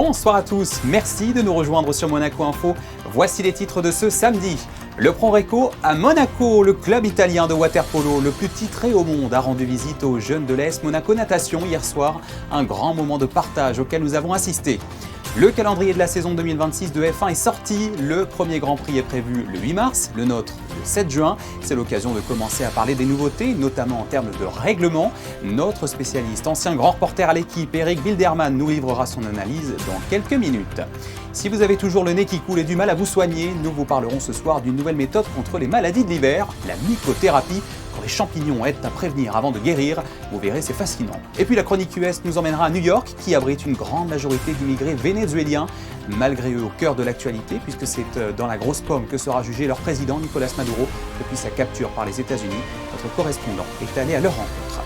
Bonsoir à tous, merci de nous rejoindre sur Monaco Info. Voici les titres de ce samedi. Le Proreco à Monaco, le club italien de water-polo, le plus titré au monde, a rendu visite aux jeunes de l'AS Monaco Natation hier soir. Un grand moment de partage auquel nous avons assisté. Le calendrier de la saison 2026 de F1 est sorti. Le premier Grand Prix est prévu le 8 mars, le nôtre le 7 juin. C'est l'occasion de commencer à parler des nouveautés, notamment en termes de règlement. Notre spécialiste, ancien grand reporter à l'équipe, Eric Bilderman, nous livrera son analyse dans quelques minutes. Si vous avez toujours le nez qui coule et du mal à vous soigner, nous vous parlerons ce soir d'une nouvelle méthode contre les maladies de l'hiver, la mycothérapie. Quand les champignons aident à prévenir avant de guérir, vous verrez, c'est fascinant. Et puis la chronique US nous emmènera à New York, qui abrite une grande majorité d'immigrés vénézuéliens, malgré eux au cœur de l'actualité, puisque c'est dans la grosse pomme que sera jugé leur président Nicolas Maduro depuis sa capture par les États-Unis. Notre correspondant est allé à leur rencontre.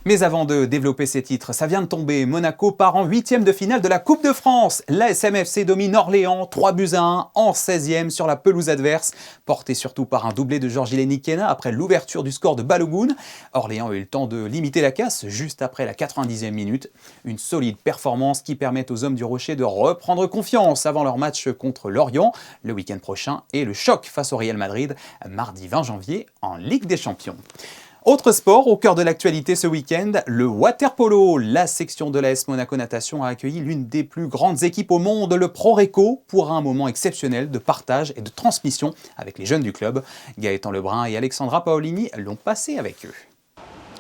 Mais avant de développer ces titres, ça vient de tomber. Monaco part en 8e de finale de la Coupe de France. L'ASM-FC domine Orléans 3-1 en 16e sur la pelouse adverse, porté surtout par un doublé de Georges Ilenikena après l'ouverture du score de Balogun. Orléans a eu le temps de limiter la casse juste après la 90e minute. Une solide performance qui permet aux hommes du Rocher de reprendre confiance avant leur match contre Lorient le week-end prochain et le choc face au Real Madrid mardi 20 janvier en Ligue des Champions. Autre sport, au cœur de l'actualité ce week-end, le water-polo. La section de l'AS Monaco Natation a accueilli l'une des plus grandes équipes au monde, le Proreco, pour un moment exceptionnel de partage et de transmission avec les jeunes du club. Gaëtan Lebrun et Alexandra Paolini l'ont passé avec eux.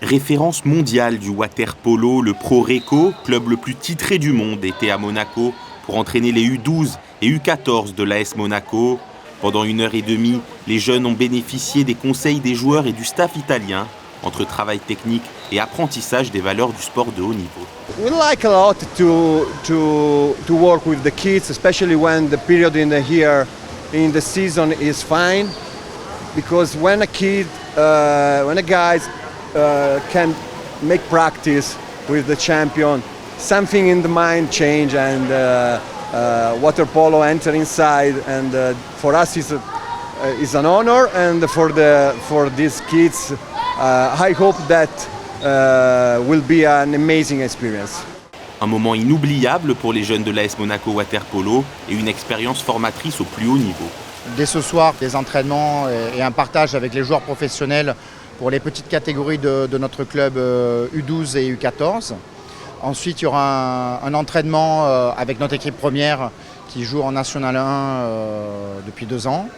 Référence mondiale du water-polo, le Proreco, club le plus titré du monde, était à Monaco pour entraîner les U12 et U14 de l'AS Monaco. Pendant 1h30, les jeunes ont bénéficié des conseils des joueurs et du staff italien, entre travail technique et apprentissage des valeurs du sport de haut niveau. We like a lot to work with the kids, especially when the period in the year in the season is fine, because when a guys can make practice with the champion, something in the mind change and water polo enter inside, and for us is an honor, and for these kids I hope that will be an amazing experience. Un moment inoubliable pour les jeunes de l'AS Monaco Water-Polo et une expérience formatrice au plus haut niveau. Dès ce soir, des entraînements et un partage avec les joueurs professionnels pour les petites catégories de notre club U12 et U14. Ensuite, il y aura un entraînement avec notre équipe première qui joue en National 1 depuis 2 ans.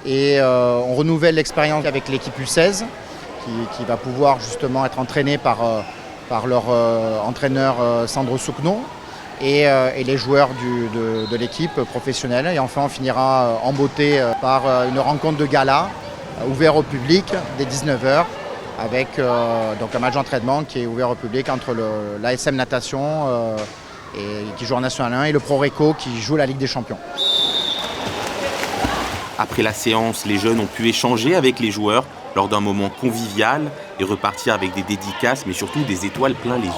Et on renouvelle l'expérience avec l'équipe U16 qui va pouvoir justement être entraînée par leur entraîneur Sandro Sucno et les joueurs de l'équipe professionnelle. Et enfin, on finira en beauté par une rencontre de gala ouverte au public dès 19h. Avec donc un match d'entraînement qui est ouvert au public entre l'ASM Natation qui joue en National 1 et le Proreco qui joue la Ligue des Champions. Après la séance, les jeunes ont pu échanger avec les joueurs lors d'un moment convivial et repartir avec des dédicaces mais surtout des étoiles plein les yeux.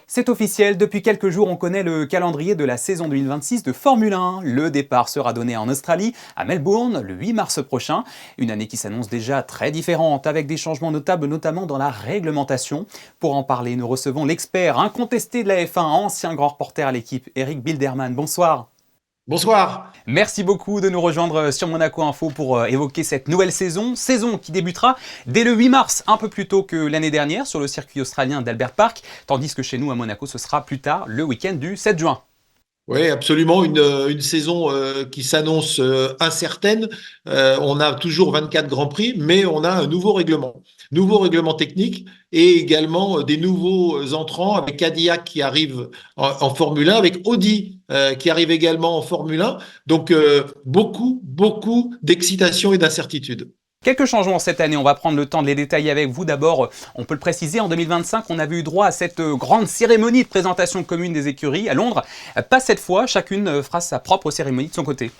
C'est officiel, depuis quelques jours on connaît le calendrier de la saison 2026 de Formule 1. Le départ sera donné en Australie, à Melbourne, le 8 mars prochain. Une année qui s'annonce déjà très différente, avec des changements notables notamment dans la réglementation. Pour en parler, nous recevons l'expert incontesté de la F1, ancien grand reporter à l'équipe, Eric Bilderman. Bonsoir. Bonsoir. Merci beaucoup de nous rejoindre sur Monaco Info pour évoquer cette nouvelle saison qui débutera dès le 8 mars, un peu plus tôt que l'année dernière sur le circuit australien d'Albert Park, tandis que chez nous à Monaco ce sera plus tard le week-end du 7 juin. Oui, absolument, une saison qui s'annonce incertaine. On a toujours 24 Grands Prix, mais on a un nouveau règlement technique et également des nouveaux entrants avec Cadillac qui arrive en Formule 1, avec Audi qui arrive également en Formule 1. Donc, beaucoup d'excitation et d'incertitude. Quelques changements cette année, on va prendre le temps de les détailler avec vous. D'abord, on peut le préciser, en 2025, on avait eu droit à cette grande cérémonie de présentation commune des écuries à Londres. Pas cette fois, chacune fera sa propre cérémonie de son côté.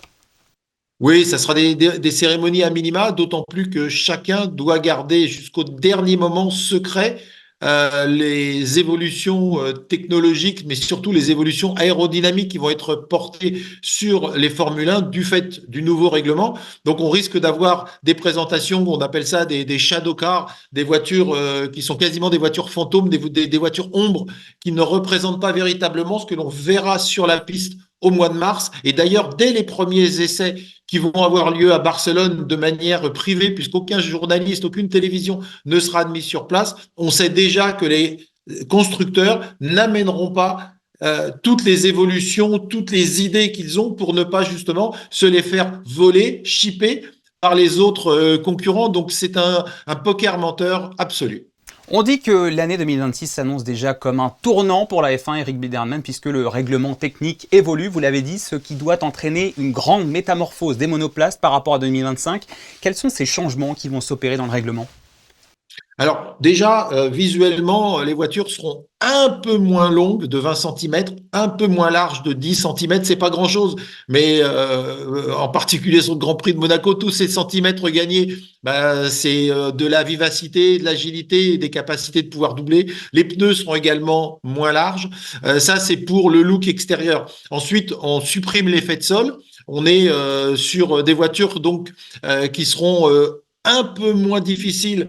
Oui, ça sera des cérémonies à minima, d'autant plus que chacun doit garder jusqu'au dernier moment secret les évolutions technologiques, mais surtout les évolutions aérodynamiques qui vont être portées sur les Formule 1 du fait du nouveau règlement. Donc on risque d'avoir des présentations, on appelle ça des shadow cars, des voitures qui sont quasiment des voitures fantômes, des voitures ombres qui ne représentent pas véritablement ce que l'on verra sur la piste au mois de mars. Et d'ailleurs, dès les premiers essais qui vont avoir lieu à Barcelone de manière privée, puisqu'aucun journaliste, aucune télévision ne sera admis sur place, on sait déjà que les constructeurs n'amèneront pas toutes les évolutions, toutes les idées qu'ils ont pour ne pas justement se les faire voler, chipper par les autres concurrents. Donc c'est un poker menteur absolu. On dit que l'année 2026 s'annonce déjà comme un tournant pour la F1, Eric Biederman, puisque le règlement technique évolue, vous l'avez dit, ce qui doit entraîner une grande métamorphose des monoplaces par rapport à 2025. Quels sont ces changements qui vont s'opérer dans le règlement ? Alors déjà, visuellement, les voitures seront un peu moins longues de 20 cm, un peu moins larges de 10 cm, c'est pas grand-chose, mais en particulier sur le Grand Prix de Monaco, tous ces centimètres gagnés, c'est de la vivacité, de l'agilité et des capacités de pouvoir doubler. Les pneus seront également moins larges. Ça, c'est pour le look extérieur. Ensuite, on supprime l'effet de sol. On est sur des voitures donc qui seront un peu moins difficile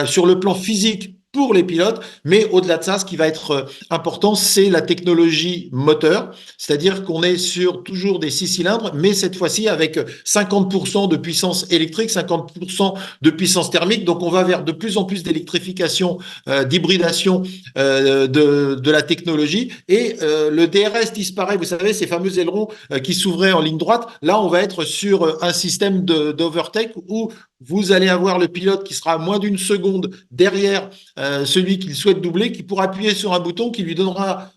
sur le plan physique pour les pilotes, mais au-delà de ça, ce qui va être important, c'est la technologie moteur, c'est-à-dire qu'on est sur toujours des 6 cylindres, mais cette fois-ci avec 50% de puissance électrique, 50% de puissance thermique, donc on va vers de plus en plus d'électrification, d'hybridation de la technologie, et le DRS disparaît, vous savez, ces fameux ailerons qui s'ouvraient en ligne droite, là on va être sur un système d'overtake où vous allez avoir le pilote qui sera à moins d'une seconde derrière celui qu'il souhaite doubler, qui pourra appuyer sur un bouton qui lui donnera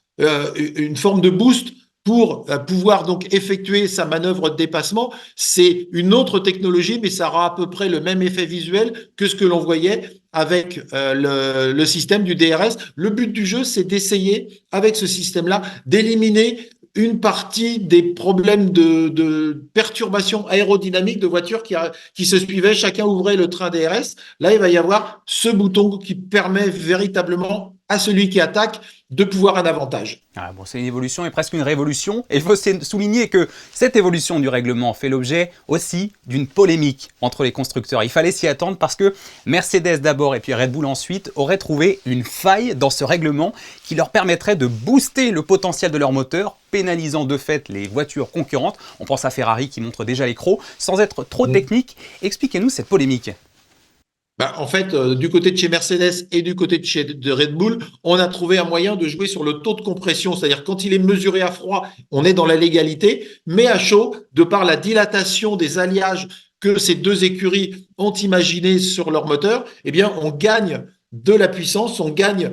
une forme de boost pour pouvoir donc effectuer sa manœuvre de dépassement. C'est une autre technologie, mais ça aura à peu près le même effet visuel que ce que l'on voyait avec le système du DRS. Le but du jeu, c'est d'essayer, avec ce système-là, d'éliminer une partie des problèmes de perturbation aérodynamique de voitures qui se suivaient. Chacun ouvrait le train DRS. Là, il va y avoir ce bouton qui permet véritablement à celui qui attaque de pouvoir un avantage. C'est une évolution et presque une révolution. Et il faut souligner que cette évolution du règlement fait l'objet aussi d'une polémique entre les constructeurs. Il fallait s'y attendre parce que Mercedes d'abord et puis Red Bull ensuite auraient trouvé une faille dans ce règlement qui leur permettrait de booster le potentiel de leur moteur, pénalisant de fait les voitures concurrentes. On pense à Ferrari qui montre déjà les crocs. Sans être trop technique, expliquez-nous cette polémique. En fait, du côté de chez Mercedes et du côté de Red Bull, on a trouvé un moyen de jouer sur le taux de compression. C'est-à-dire quand il est mesuré à froid, on est dans la légalité, mais à chaud, de par la dilatation des alliages que ces deux écuries ont imaginé sur leur moteur, eh bien, on gagne de la puissance, on gagne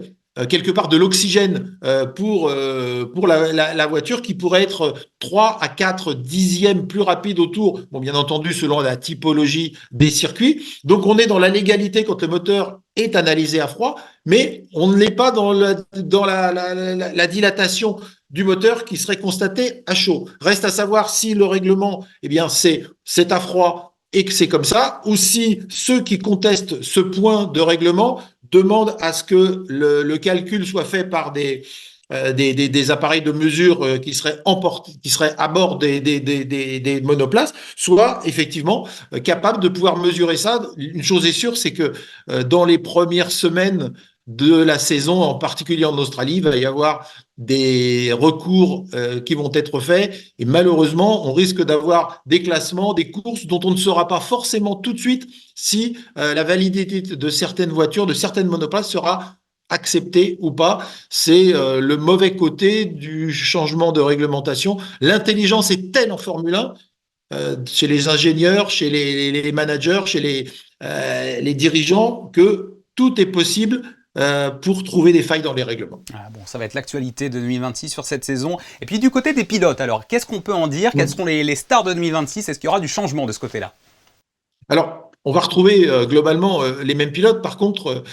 quelque part de l'oxygène pour la voiture qui pourrait être 3 à 4 dixièmes plus rapide autour, bien entendu selon la typologie des circuits. Donc on est dans la légalité quand le moteur est analysé à froid, mais on ne l'est pas dans la dilatation du moteur qui serait constatée à chaud. Reste à savoir si le règlement, c'est à froid et que c'est comme ça, ou si ceux qui contestent ce point de règlement demandent à ce que le calcul soit fait par des appareils de mesure qui seraient à bord des monoplaces, soit effectivement capables de pouvoir mesurer ça. Une chose est sûre, c'est que dans les premières semaines de la saison, en particulier en Australie, il va y avoir des recours qui vont être faits et malheureusement, on risque d'avoir des classements, des courses dont on ne saura pas forcément tout de suite si la validité de certaines voitures, de certaines monoplaces sera acceptée ou pas. C'est le mauvais côté du changement de réglementation. L'intelligence est telle en Formule 1 chez les ingénieurs, chez les managers, chez les dirigeants que tout est possible pour trouver des failles dans les règlements. Ça va être l'actualité de 2026 sur cette saison. Et puis du côté des pilotes, alors, qu'est-ce qu'on peut en dire ? Quelles sont les stars de 2026 ? Est-ce qu'il y aura du changement de ce côté-là ? Alors, on va retrouver globalement les mêmes pilotes. Par contre,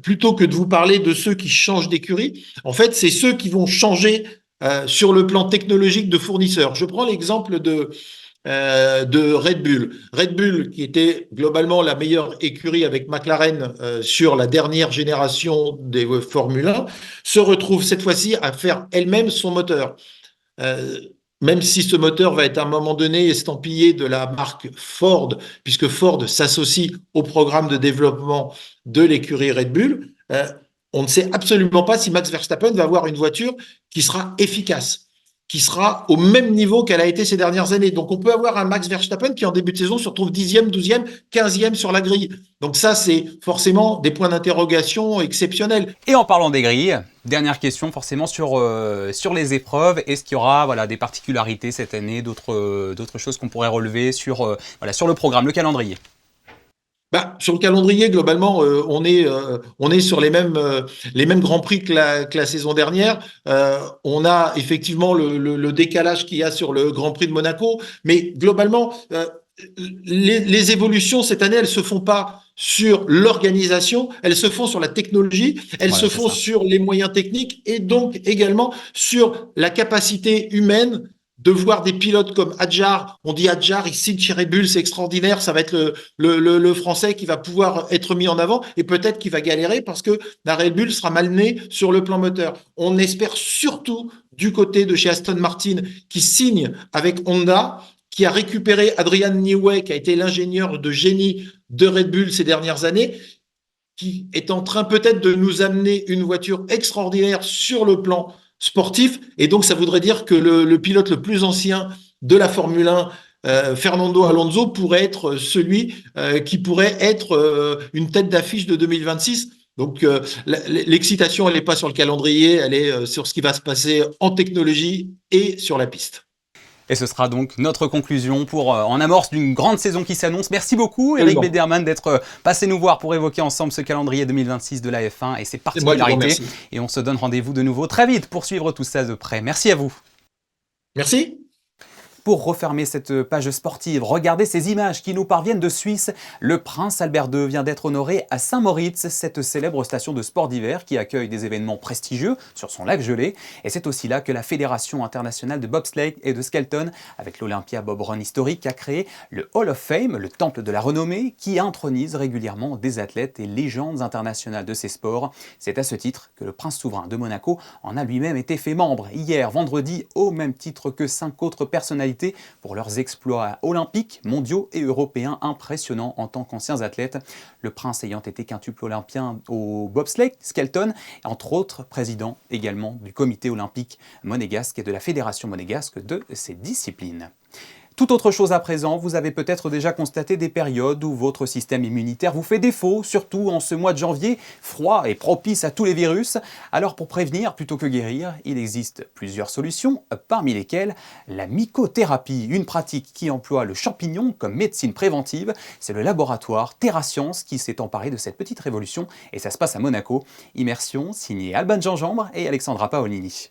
plutôt que de vous parler de ceux qui changent d'écurie, en fait, c'est ceux qui vont changer sur le plan technologique de fournisseurs. Je prends l'exemple de Red Bull. Red Bull, qui était globalement la meilleure écurie avec McLaren sur la dernière génération des Formule 1, se retrouve cette fois-ci à faire elle-même son moteur. Même si ce moteur va être à un moment donné estampillé de la marque Ford, puisque Ford s'associe au programme de développement de l'écurie Red Bull, on ne sait absolument pas si Max Verstappen va avoir une voiture qui sera efficace, qui sera au même niveau qu'elle a été ces dernières années. Donc, on peut avoir un Max Verstappen qui, en début de saison, se retrouve 10e, 12e, 15e sur la grille. Donc ça, c'est forcément des points d'interrogation exceptionnels. Et en parlant des grilles, dernière question forcément sur les épreuves. Est-ce qu'il y aura des particularités cette année, d'autres choses qu'on pourrait relever sur le programme, le calendrier? Sur le calendrier, globalement, on est sur les mêmes grands prix que la saison dernière. On a effectivement le décalage qu'il y a sur le Grand Prix de Monaco, mais globalement, les évolutions cette année, elles se font pas sur l'organisation, elles se font sur la technologie, elles se font sur les moyens techniques et donc également sur la capacité humaine de voir des pilotes comme Hadjar. On dit Hadjar, il signe chez Red Bull, c'est extraordinaire, ça va être le Français qui va pouvoir être mis en avant et peut-être qu'il va galérer parce que la Red Bull sera mal née sur le plan moteur. On espère surtout du côté de chez Aston Martin qui signe avec Honda, qui a récupéré Adrian Newey, qui a été l'ingénieur de génie de Red Bull ces dernières années, qui est en train peut-être de nous amener une voiture extraordinaire sur le plan sportif. Et donc, ça voudrait dire que le pilote le plus ancien de la Formule 1, Fernando Alonso, pourrait être celui qui pourrait être une tête d'affiche de 2026. Donc, l'excitation, elle n'est pas sur le calendrier, elle est sur ce qui va se passer en technologie et sur la piste. Et ce sera donc notre conclusion en amorce d'une grande saison qui s'annonce. Merci beaucoup, Eric Bederman, d'être passé nous voir pour évoquer ensemble ce calendrier 2026 de la F1 et ses particularités. Et on se donne rendez-vous de nouveau très vite pour suivre tout ça de près. Merci à vous. Merci. Pour refermer cette page sportive, regardez ces images qui nous parviennent de Suisse. Le prince Albert II vient d'être honoré à Saint-Moritz, cette célèbre station de sport d'hiver qui accueille des événements prestigieux sur son lac gelé. Et c'est aussi là que la Fédération internationale de bobsleigh et de skeleton, avec l'Olympia Bob Run historique, a créé le Hall of Fame, le temple de la renommée, qui intronise régulièrement des athlètes et légendes internationales de ces sports. C'est à ce titre que le prince souverain de Monaco en a lui-même été fait membre hier, vendredi, au même titre que 5 autres personnalités pour leurs exploits olympiques, mondiaux et européens impressionnants en tant qu'anciens athlètes. Le prince ayant été quintuple olympien au bobsleigh, skeleton, entre autres président également du comité olympique monégasque et de la fédération monégasque de ces disciplines. Tout autre chose à présent, vous avez peut-être déjà constaté des périodes où votre système immunitaire vous fait défaut, surtout en ce mois de janvier, froid et propice à tous les virus. Alors pour prévenir plutôt que guérir, il existe plusieurs solutions, parmi lesquelles la mycothérapie, une pratique qui emploie le champignon comme médecine préventive. C'est le laboratoire TerraScience qui s'est emparé de cette petite révolution et ça se passe à Monaco. Immersion signée Alban Gingembre et Alexandra Paolini.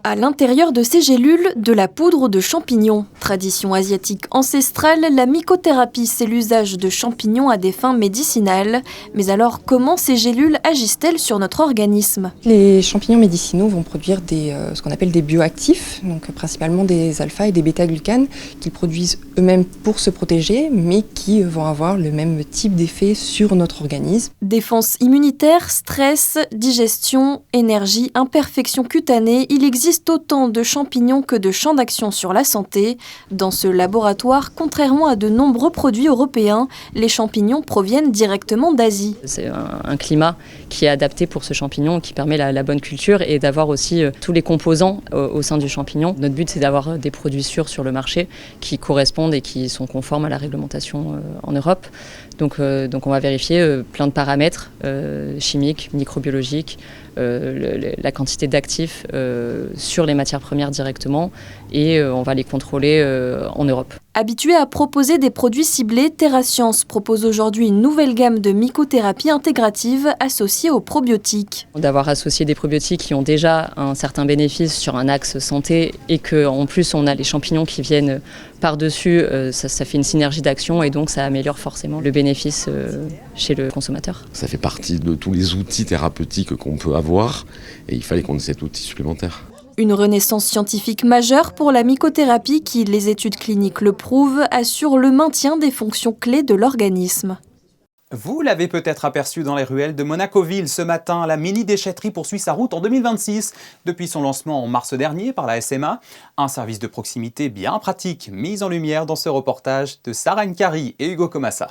À l'intérieur de ces gélules, de la poudre de champignons. Tradition asiatique ancestrale, la mycothérapie, c'est l'usage de champignons à des fins médicinales. Mais alors, comment ces gélules agissent-elles sur notre organisme ? Les champignons médicinaux vont produire ce qu'on appelle des bioactifs, donc principalement des alpha et des bêta-glucanes, qu'ils produisent eux-mêmes pour se protéger, mais qui vont avoir le même type d'effet sur notre organisme. Défense immunitaire, stress, digestion, énergie, imperfection cutanée, il existe autant de champignons que de champs d'action sur la santé. Dans ce laboratoire, contrairement à de nombreux produits européens, les champignons proviennent directement d'Asie. C'est un climat qui est adapté pour ce champignon, qui permet la bonne culture et d'avoir aussi tous les composants au sein du champignon. Notre but, c'est d'avoir des produits sûrs sur le marché qui correspondent et qui sont conformes à la réglementation en Europe. Donc on va vérifier plein de paramètres chimiques, microbiologiques, la quantité d'actifs sur les matières premières directement et on va les contrôler en Europe. Habitué à proposer des produits ciblés, TerraScience propose aujourd'hui une nouvelle gamme de mycothérapie intégrative associée aux probiotiques. D'avoir associé des probiotiques qui ont déjà un certain bénéfice sur un axe santé et qu'en plus on a les champignons qui viennent par-dessus, ça fait une synergie d'action et donc ça améliore forcément le bénéfice chez le consommateur. Ça fait partie de tous les outils thérapeutiques qu'on peut avoir et il fallait qu'on ait cet outil supplémentaire. Une renaissance scientifique majeure pour la mycothérapie qui, les études cliniques le prouvent, assure le maintien des fonctions clés de l'organisme. Vous l'avez peut-être aperçu dans les ruelles de Monaco-Ville ce matin, la mini-déchetterie poursuit sa route en 2026. Depuis son lancement en mars dernier par la SMA, un service de proximité bien pratique mis en lumière dans ce reportage de Sarah Nkari et Hugo Comassa.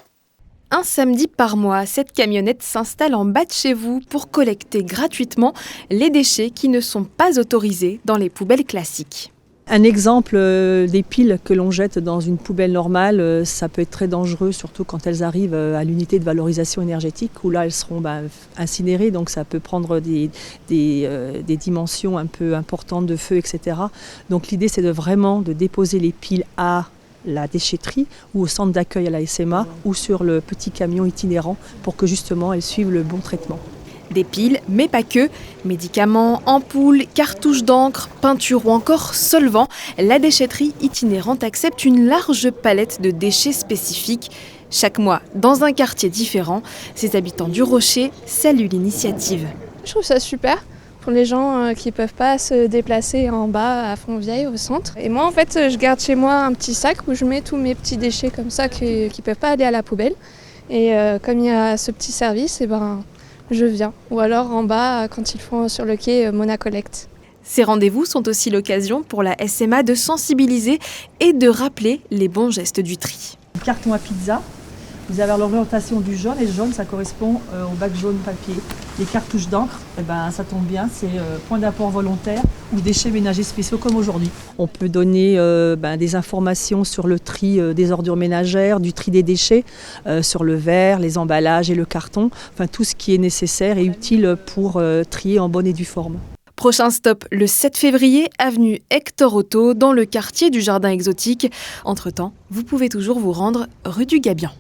Un samedi par mois, cette camionnette s'installe en bas de chez vous pour collecter gratuitement les déchets qui ne sont pas autorisés dans les poubelles classiques. Un exemple des piles que l'on jette dans une poubelle normale, ça peut être très dangereux, surtout quand elles arrivent à l'unité de valorisation énergétique, où là elles seront incinérées, donc ça peut prendre des dimensions un peu importantes de feu, etc. Donc l'idée c'est vraiment de déposer les piles à la déchetterie ou au centre d'accueil à la SMA ou sur le petit camion itinérant pour que justement elles suivent le bon traitement. Des piles, mais pas que. Médicaments, ampoules, cartouches d'encre, peinture ou encore solvants. La déchetterie itinérante accepte une large palette de déchets spécifiques. Chaque mois, dans un quartier différent, ces habitants du Rocher saluent l'initiative. Je trouve ça super pour les gens qui ne peuvent pas se déplacer en bas à Fontvieille, au centre. Et moi, en fait, je garde chez moi un petit sac où je mets tous mes petits déchets comme ça qui ne peuvent pas aller à la poubelle. Et comme il y a ce petit service, je viens. Ou alors en bas, quand ils font sur le quai Monacollect. Ces rendez-vous sont aussi l'occasion pour la SMA de sensibiliser et de rappeler les bons gestes du tri. Le carton à pizza, vous avez l'orientation du jaune et le jaune ça correspond au bac jaune papier. Les cartouches d'encre, ça tombe bien, c'est point d'apport volontaire ou déchets ménagers spéciaux comme aujourd'hui. On peut donner des informations sur le tri des ordures ménagères, du tri des déchets, sur le verre, les emballages et le carton, enfin tout ce qui est nécessaire et utile pour trier en bonne et due forme. Prochain stop, le 7 février, avenue Hector Otto, dans le quartier du Jardin Exotique. Entre-temps, vous pouvez toujours vous rendre rue du Gabian.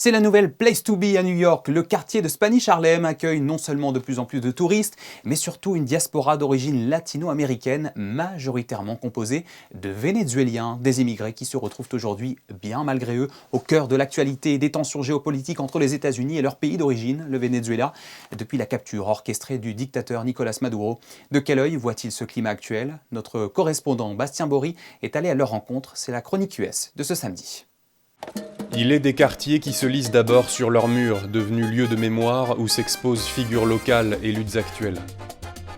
C'est la nouvelle place to be à New York. Le quartier de Spanish Harlem accueille non seulement de plus en plus de touristes, mais surtout une diaspora d'origine latino-américaine, majoritairement composée de Vénézuéliens, des immigrés qui se retrouvent aujourd'hui, bien malgré eux, au cœur de l'actualité et des tensions géopolitiques entre les États-Unis et leur pays d'origine, le Venezuela, depuis la capture orchestrée du dictateur Nicolás Maduro. De quel œil voit-il ce climat actuel? Notre correspondant Bastien Bory est allé à leur rencontre. C'est la chronique US de ce samedi. Il est des quartiers qui se lisent d'abord sur leurs murs, devenus lieux de mémoire où s'exposent figures locales et luttes actuelles.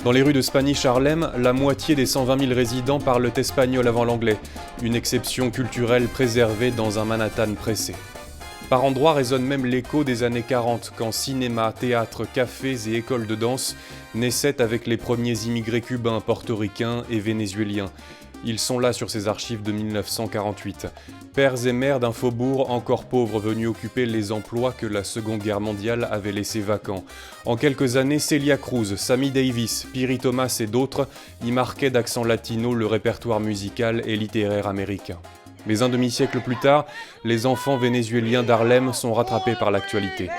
Dans les rues de Spanish Harlem, la moitié des 120 000 résidents parlent espagnol avant l'anglais, une exception culturelle préservée dans un Manhattan pressé. Par endroits résonne même l'écho des années 40, quand cinéma, théâtre, cafés et écoles de danse naissaient avec les premiers immigrés cubains, portoricains et vénézuéliens. Ils sont là sur ces archives de 1948. Pères et mères d'un faubourg encore pauvre venus occuper les emplois que la Seconde Guerre mondiale avait laissés vacants. En quelques années, Celia Cruz, Sammy Davis, Piri Thomas et d'autres y marquaient d'accent latino le répertoire musical et littéraire américain. Mais un demi-siècle plus tard, les enfants vénézuéliens d'Harlem sont rattrapés par l'actualité.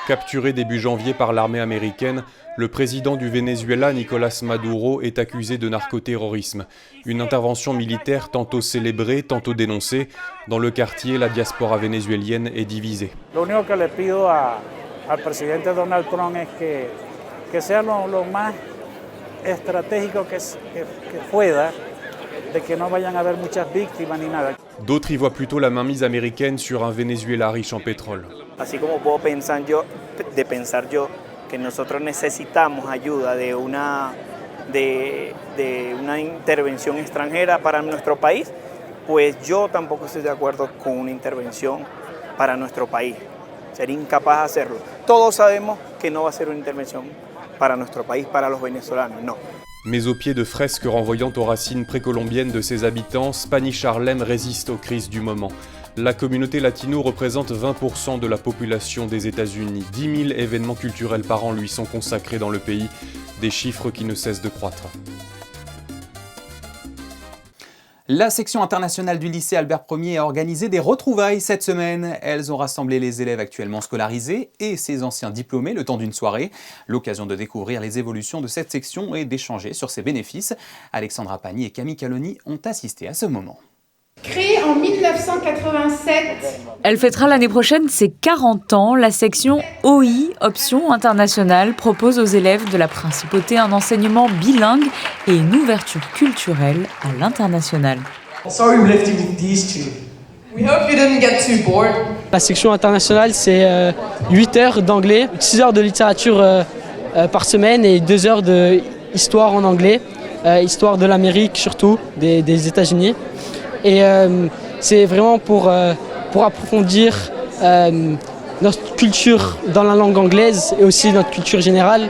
Capturé début janvier par l'armée américaine, le président du Venezuela, Nicolás Maduro, est accusé de narcoterrorisme. Une intervention militaire tantôt célébrée, tantôt dénoncée. Dans le quartier, la diaspora vénézuélienne est divisée. Lo único que le pido al presidente Donald Trump es que sea lo más estratégico que pueda, de que no vayan a haber muchas víctimas ni nada. D'autres y voient plutôt la mainmise américaine sur un Venezuela riche en pétrole. Así como puedo pensar yo que nosotros necesitamos ayuda de una intervención extranjera para nuestro país, pues yo tampoco estoy de acuerdo con una intervención para nuestro país. Sería incapaz de hacerlo. Todos sabemos que no va a ser una intervención para nuestro país, para los venezolanos, no. Mais au pied de fresques renvoyant aux racines précolombiennes de ses habitants, Spanish Harlem résiste aux crises du moment. La communauté latino représente 20% de la population des États-Unis. 10 000 événements culturels par an lui sont consacrés dans le pays, des chiffres qui ne cessent de croître. La section internationale du lycée Albert Ier a organisé des retrouvailles cette semaine. Elles ont rassemblé les élèves actuellement scolarisés et ses anciens diplômés le temps d'une soirée. L'occasion de découvrir les évolutions de cette section et d'échanger sur ses bénéfices. Alexandra Pagny et Camille Caloni ont assisté à ce moment. Créée en 1987, elle fêtera l'année prochaine ses 40 ans. La section OI, Option Internationale, propose aux élèves de la Principauté un enseignement bilingue et une ouverture culturelle à l'international. Sorry we left you with these two. We hope you didn't get too bored. La section internationale, c'est 8 heures d'anglais, 6 heures de littérature par semaine et 2 heures d'histoire en anglais, histoire de l'Amérique surtout, des États-Unis. Et c'est vraiment pour approfondir notre culture dans la langue anglaise et aussi notre culture générale.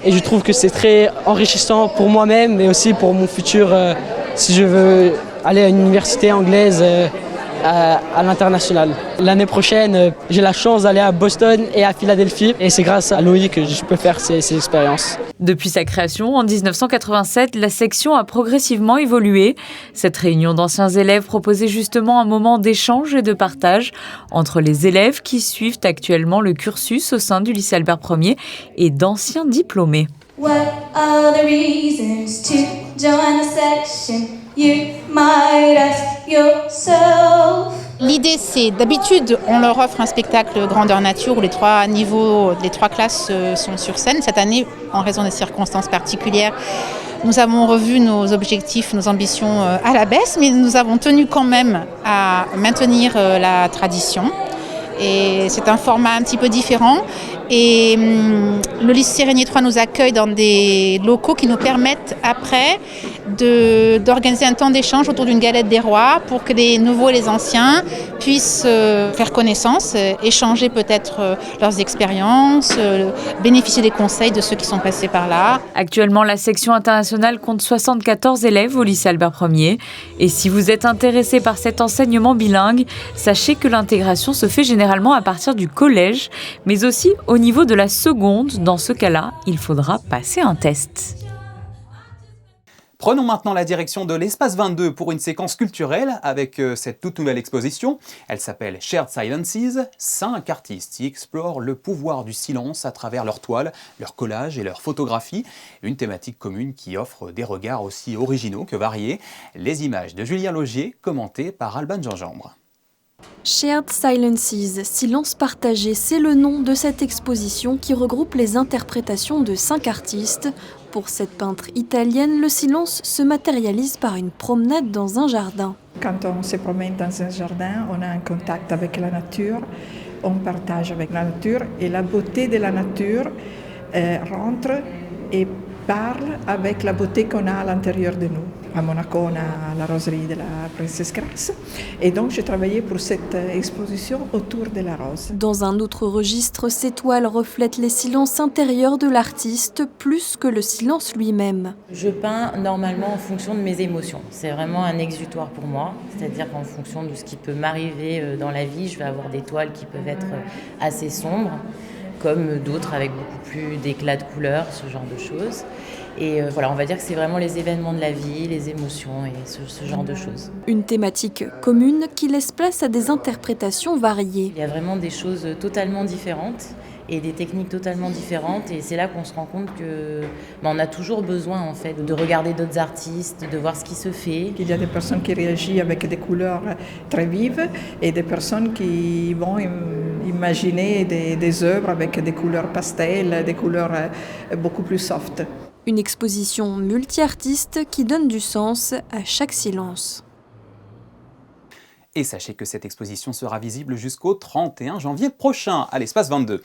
Et je trouve que c'est très enrichissant pour moi-même mais aussi pour mon futur si je veux aller à une université anglaise à l'international. L'année prochaine, j'ai la chance d'aller à Boston et à Philadelphie et c'est grâce à Loïc que je peux faire ces expériences. Depuis sa création en 1987, la section a progressivement évolué. Cette réunion d'anciens élèves proposait justement un moment d'échange et de partage entre les élèves qui suivent actuellement le cursus au sein du lycée Albert Ier et d'anciens diplômés. What are the reasons to join the section? You might ask yourself. L'idée, c'est d'habitude, on leur offre un spectacle grandeur nature où les 3 niveaux, les 3 classes sont sur scène. Cette année, en raison des circonstances particulières, nous avons revu nos objectifs, nos ambitions à la baisse, mais nous avons tenu quand même à maintenir la tradition. Et c'est un format un petit peu différent. Et le lycée Régnier 3 nous accueille dans des locaux qui nous permettent après d'organiser un temps d'échange autour d'une galette des rois pour que les nouveaux et les anciens puissent faire connaissance, échanger peut-être leurs expériences, bénéficier des conseils de ceux qui sont passés par là. Actuellement, la section internationale compte 74 élèves au lycée Albert Ier. Et si vous êtes intéressé par cet enseignement bilingue, sachez que l'intégration se fait généralement à partir du collège, mais aussi au niveau de la seconde. Dans ce cas-là, il faudra passer un test. Prenons maintenant la direction de l'espace 22 pour une séquence culturelle avec cette toute nouvelle exposition. Elle s'appelle Shared Silences. 5 artistes y explorent le pouvoir du silence à travers leurs toiles, leurs collages et leurs photographies. Une thématique commune qui offre des regards aussi originaux que variés. Les images de Julien Laugier, commentées par Alban Gingembre. Shared Silences, silence partagé, c'est le nom de cette exposition qui regroupe les interprétations de 5 artistes. Pour cette peintre italienne, le silence se matérialise par une promenade dans un jardin. Quand on se promène dans un jardin, on a un contact avec la nature, on partage avec la nature et la beauté de la nature rentre et parle avec la beauté qu'on a à l'intérieur de nous. À Monaco, on a la roseraie de la Princesse Grace. Et donc, j'ai travaillé pour cette exposition autour de la rose. Dans un autre registre, ces toiles reflètent les silences intérieurs de l'artiste plus que le silence lui-même. Je peins normalement en fonction de mes émotions. C'est vraiment un exutoire pour moi. C'est-à-dire qu'en fonction de ce qui peut m'arriver dans la vie, je vais avoir des toiles qui peuvent être assez sombres, comme d'autres avec beaucoup plus d'éclat de couleurs, ce genre de choses. Et voilà, on va dire que c'est vraiment les événements de la vie, les émotions et ce genre de choses. Une thématique commune qui laisse place à des interprétations variées. Il y a vraiment des choses totalement différentes et des techniques totalement différentes. Et c'est là qu'on se rend compte que on a toujours besoin en fait de regarder d'autres artistes, de voir ce qui se fait. Il y a des personnes qui réagissent avec des couleurs très vives et des personnes qui vont imaginer des œuvres avec des couleurs pastel, des couleurs beaucoup plus soft. Une exposition multi-artistes qui donne du sens à chaque silence. Et sachez que cette exposition sera visible jusqu'au 31 janvier prochain à l'espace 22.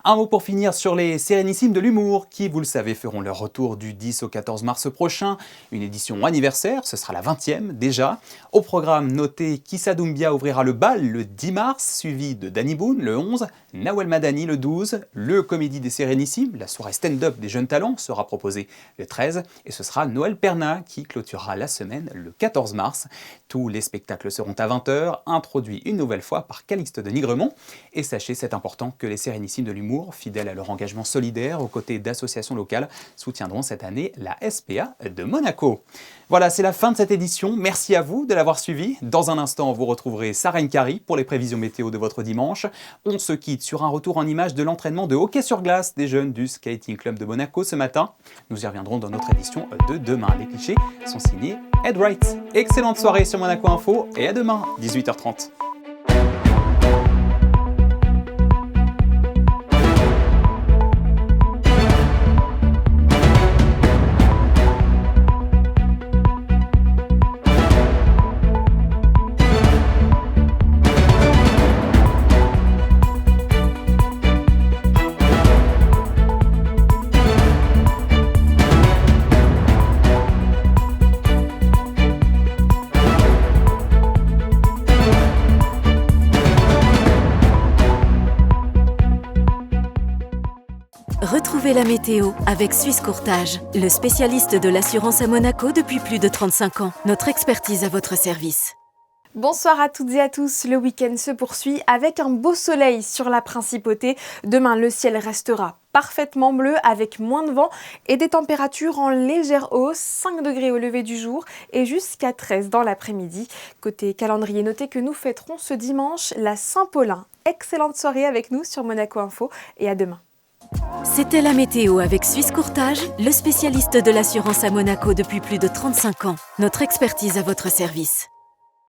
Un mot pour finir sur les Sérénissimes de l'humour qui, vous le savez, feront leur retour du 10 au 14 mars prochain. Une édition anniversaire, ce sera la 20e déjà. Au programme, notez qu'Issa Doumbia ouvrira le bal le 10 mars, suivi de Danny Boone le 11, Nawel Madani le 12, le Comédie des Sérénissimes, la soirée stand-up des jeunes talents sera proposée le 13, et ce sera Noël Perna qui clôturera la semaine le 14 mars. Tous les spectacles seront à 20h, introduits une nouvelle fois par Calixte de Nigremont. Et sachez, c'est important, que les Sérénissimes de l'humour d'humour, fidèles à leur engagement solidaire aux côtés d'associations locales, soutiendront cette année la SPA de Monaco. Voilà, c'est la fin de cette édition. Merci à vous de l'avoir suivi. Dans un instant, vous retrouverez Sarah Nkari pour les prévisions météo de votre dimanche. On se quitte sur un retour en images de l'entraînement de hockey sur glace des jeunes du Skating Club de Monaco ce matin. Nous y reviendrons dans notre édition de demain. Les clichés sont signés Ed Wright. Excellente soirée sur Monaco Info et à demain, 18h30. Retrouvez la météo avec Suisse Courtage, le spécialiste de l'assurance à Monaco depuis plus de 35 ans. Notre expertise à votre service. Bonsoir à toutes et à tous, le week-end se poursuit avec un beau soleil sur la principauté. Demain, le ciel restera parfaitement bleu avec moins de vent et des températures en légère hausse, 5 degrés au lever du jour et jusqu'à 13 dans l'après-midi. Côté calendrier, notez que nous fêterons ce dimanche la Saint-Paulin. Excellente soirée avec nous sur Monaco Info et à demain. C'était la météo avec Suisse Courtage, le spécialiste de l'assurance à Monaco depuis plus de 35 ans. Notre expertise à votre service.